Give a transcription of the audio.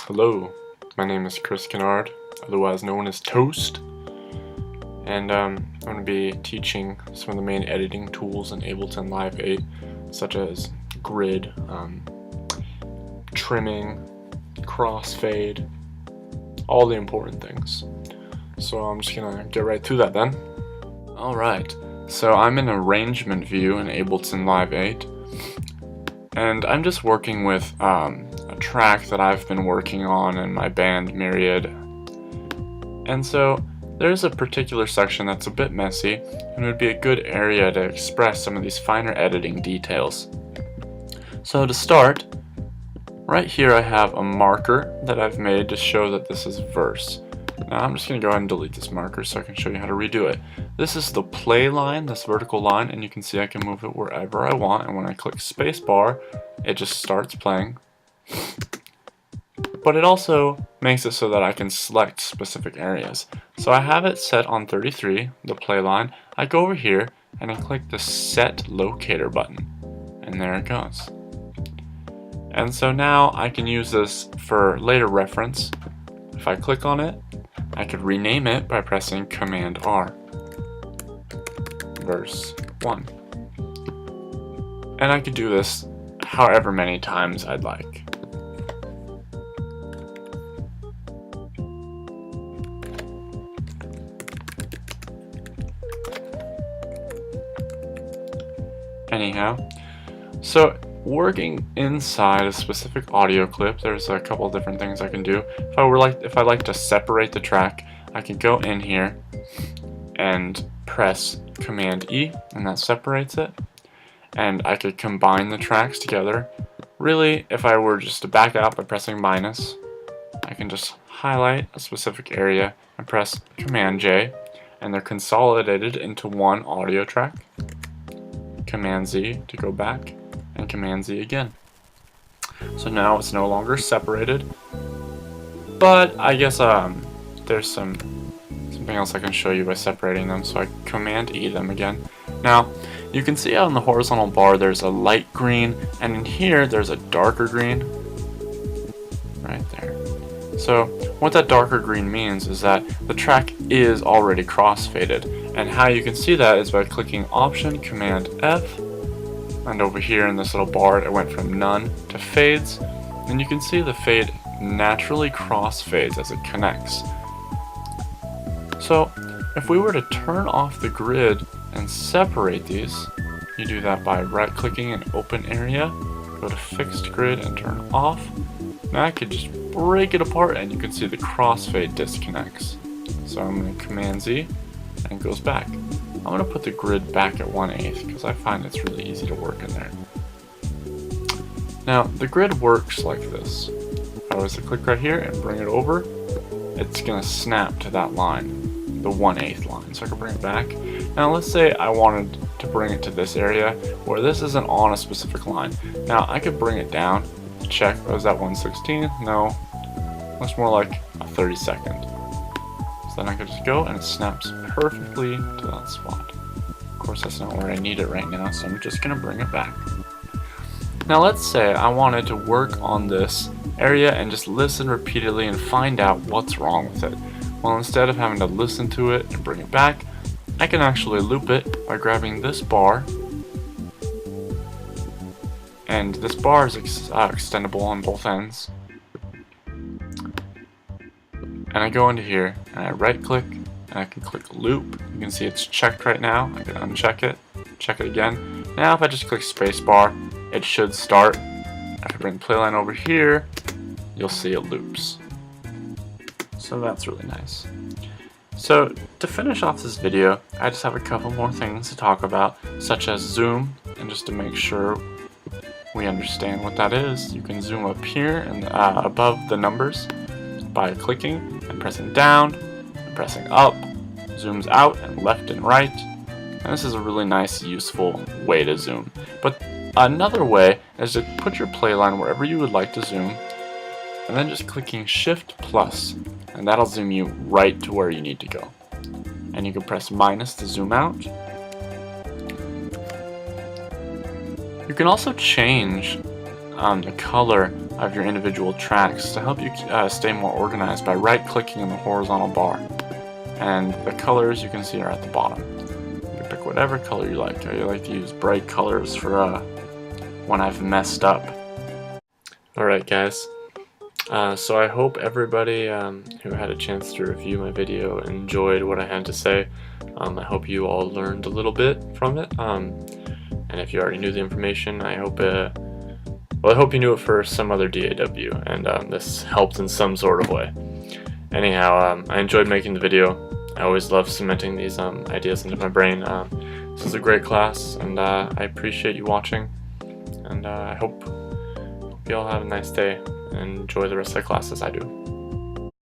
Hello, my name is Chris Kennard, otherwise known as Toast, and I'm going to be teaching some of the main editing tools in Ableton Live 8, such as grid, trimming, crossfade, all the important things. So I'm just going to get right to that then. Alright, so I'm in arrangement view in Ableton Live 8, and I'm just working with a track that I've been working on in my band Myriad. And so there's a particular section that's a bit messy and would be a good area to express some of these finer editing details. So to start, right here I have a marker that I've made to show that this is verse. Now I'm just going to go ahead and delete this marker so I can show you how to redo it. This is the play line, this vertical line, and you can see I can move it wherever I want, and when I click spacebar, it just starts playing. But it also makes it so that I can select specific areas. So I have it set on 33, the play line. I go over here and I click the set locator button, and there it goes. And so now I can use this for later reference. If I click on it, I could rename it by pressing Command R. Verse 1. And I could do this however many times I'd like. Anyhow, so working inside a specific audio clip, there's a couple of different things I can do. If I like to separate the track, I can go in here and press Command E, and that separates it. And I could combine the tracks together. Really, if I were just to back out by pressing minus, I can just highlight a specific area and press Command J, and they're consolidated into one audio track. Command Z to go back, and Command Z again. So now it's no longer separated, but I guess there's something else I can show you by separating them. So I Command E them again. Now you can see out on the horizontal bar there's a light green, and in here there's a darker green right there. So what that darker green means is that the track is already crossfaded, and how you can see that is by clicking Option Command F, and over here in this little bar it went from none to fades, and you can see the fade naturally crossfades as it connects. So if we were to turn off the grid and separate these, you do that by right clicking an open area, go to fixed grid and turn off. Now I could just break it apart and you can see the crossfade disconnects. So I'm going to Command Z and it goes back. I'm going to put the grid back at 1/8 because I find it's really easy to work in there. Now the grid works like this. If I was to click right here and bring it over, it's going to snap to that line, the 1/8 line. So I can bring it back. Now let's say I wanted to bring it to this area where this isn't on a specific line. Now I could bring it down to check, was that 1/16? No, looks more like a 32nd. So then I could just go and it snaps perfectly to that spot. Of course that's not where I need it right now, so I'm just going to bring it back. Now let's say I wanted to work on this area and just listen repeatedly and find out what's wrong with it. Well, instead of having to listen to it and bring it back, I can actually loop it by grabbing this bar, and this bar is extendable on both ends. And I go into here and I right click and I can click loop. You can see it's checked right now. I can uncheck it, check it again. Now if I just click spacebar, it should start. If I bring the play line over here, you'll see it loops. So that's really nice. So to finish off this video, I just have a couple more things to talk about, such as zoom, and just to make sure we understand what that is, you can zoom up here and above the numbers by clicking and pressing down and pressing up, zooms out and left and right, and this is a really nice, useful way to zoom. But another way is to put your play line wherever you would like to zoom, and then just clicking Shift plus, and that'll zoom you right to where you need to go. And you can press minus to zoom out. You can also change the color of your individual tracks to help you stay more organized by right-clicking in the horizontal bar. And the colors you can see are at the bottom. You can pick whatever color you like. I like to use bright colors for when I've messed up. Alright guys, so I hope everybody who had a chance to review my video enjoyed what I had to say. I hope you all learned a little bit from it, and if you already knew the information, I hope you knew it for some other DAW, and this helped in some sort of way. Anyhow, I enjoyed making the video. I always love cementing these ideas into my brain. This is a great class, and I appreciate you watching, and I hope you all have a nice day and enjoy the rest of the class as I do.